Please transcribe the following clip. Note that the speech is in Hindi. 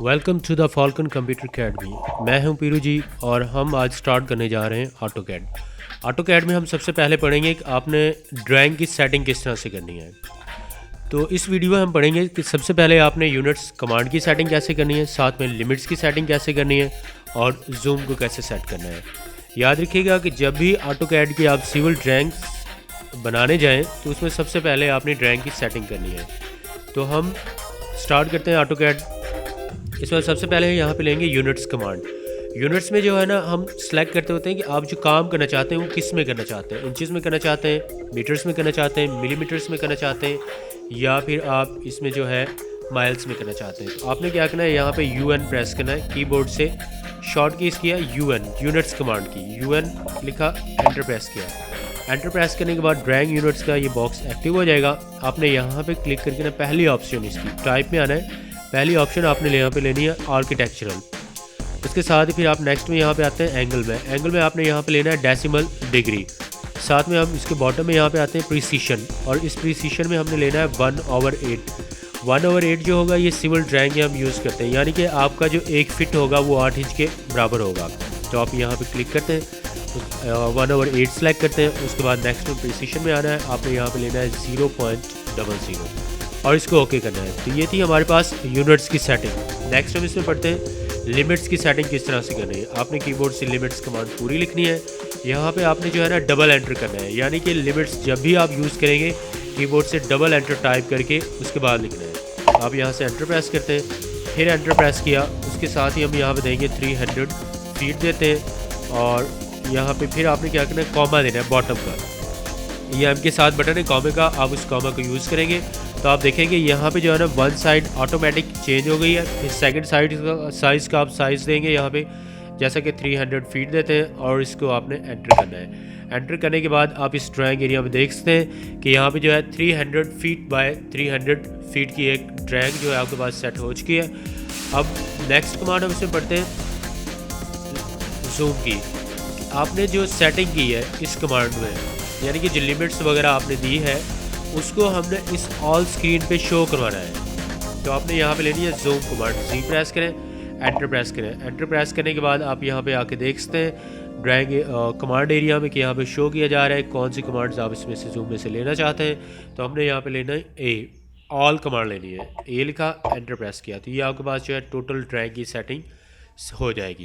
Welcome to the falcon computer academy. मैं हूं पीरू जी और हम आज स्टार्ट करने जा रहे हैं ऑटोकैड। ऑटोकैड में हम सबसे पहले पढ़ेंगे कि आपने ड्राइंग की सेटिंग किस तरह से करनी है। तो इस वीडियो में हम पढ़ेंगे कि सबसे पहले आपने यूनिट्स कमांड की सेटिंग कैसे करनी है, साथ में लिमिट्स की सेटिंग कैसे करनी है और जूम को कैसे सेट करना है। याद रखिएगा कि जब भी ऑटोकैड की आप सिविल ड्राइंग्स बनाने जाएँ तो उसमें सबसे पहले आपने ड्राइंग की सेटिंग करनी है। तो हम स्टार्ट करते हैं ऑटोकैड। इसमें सबसे पहले यहाँ पे लेंगे यूनिट्स कमांड। यूनिट्स में जो है ना, हम सेलेक्ट करते होते हैं कि आप जो काम करना चाहते हैं वो किस में करना चाहते हैं। इंचज़ में करना चाहते हैं, मीटर्स में करना चाहते हैं, मिलीमीटर्स में करना चाहते हैं, या फिर आप इसमें जो है माइल्स में करना चाहते हैं। तो आपने क्या करना है, यहाँ पे UN प्रेस करना है कीबोर्ड से। शॉर्ट कीज़ किया UN, यूनिट्स कमांड की UN लिखा, एंटर प्रेस किया। एंटर प्रेस करने के बाद ड्राइंग यूनिट्स का ये बॉक्स एक्टिव हो जाएगा। आपने यहाँ पे क्लिक करके ना पहली ऑप्शन इसकी टाइप में आना है। पहली ऑप्शन आपने यहाँ पे लेनी है आर्किटेक्चरल। उसके साथ ही फिर आप नेक्स्ट में यहाँ पे आते हैं एंगल में। एंगल में आपने यहाँ पे लेना है डेसिमल डिग्री। साथ में हम इसके बॉटम में यहाँ पे आते हैं प्रीसीशन, और इस प्रीसीशन में हमने लेना है 1/8। 1/8 जो होगा ये सिविल ड्राइंग हम यूज़ करते हैं, यानी कि आपका जो एक फिट होगा वो 8 इंच के बराबर होगा। तो आप यहाँ पे क्लिक करते हैं, 1/8 सेलेक्ट करते हैं। उसके बाद नेक्स्ट में प्रीसीशन में आना है, आपने यहाँ पे लेना है 0.00 और इसको ओके करना है। तो ये थी हमारे पास यूनिट्स की सेटिंग। नेक्स्ट हम इसमें पढ़ते हैं लिमिट्स की सेटिंग किस तरह से करनी है। आपने कीबोर्ड से लिमिट्स कमांड पूरी लिखनी है। यहाँ पे आपने जो है ना डबल एंटर करना है, यानी कि लिमिट्स जब भी आप यूज़ करेंगे कीबोर्ड से डबल एंटर टाइप करके उसके बाद लिखना है। आप यहाँ से एंटर प्रेस करते हैं, फिर एंटर प्रेस किया। उसके साथ ही हम यहाँ पर देंगे 300 फीट देते हैं, और यहाँ पर फिर आपने क्या करना है, कॉमा देना है बॉटम का। ये एम के साथ बटन है कॉमे का, आप उस कॉमा को यूज़ करेंगे तो आप देखेंगे यहाँ पे जो है ना वन साइड ऑटोमेटिक चेंज हो गई है। फिर सेकंड साइड का साइज़ का आप साइज़ देंगे यहाँ पे, जैसा कि 300 फीट देते हैं, और इसको आपने एंटर करना है। एंटर करने के बाद आप इस ड्राइंग एरिया में देख सकते हैं कि यहाँ पे जो है 300 फीट बाय 300 फीट की एक ड्राइंग जो है आपके पास सेट हो चुकी है। अब नेक्स्ट कमांड हम इसमें पढ़ते हैं जूम की। आपने जो सेटिंग की है इस कमांड में, यानी कि जो लिमिट्स वगैरह आपने दी है उसको हमने इस ऑल स्क्रीन पे शो करवाना है। तो आपने यहाँ पे लेनी है जूम कमांड। जी प्रेस करें, एंटर प्रेस करें। एंटर प्रेस करने के बाद आप यहाँ पे आके देख सकते हैं ड्राइंग कमांड एरिया में कि यहाँ पे शो किया जा रहा है कौन सी कमांड्स आप इसमें से जूम में से लेना चाहते हैं। तो हमने यहाँ पे लेना है ए, ऑल कमांड लेनी है। ए लिखा, एंटर प्रेस किया, तो ये आपके पास जो है टोटल ड्राइंग की सेटिंग हो जाएगी।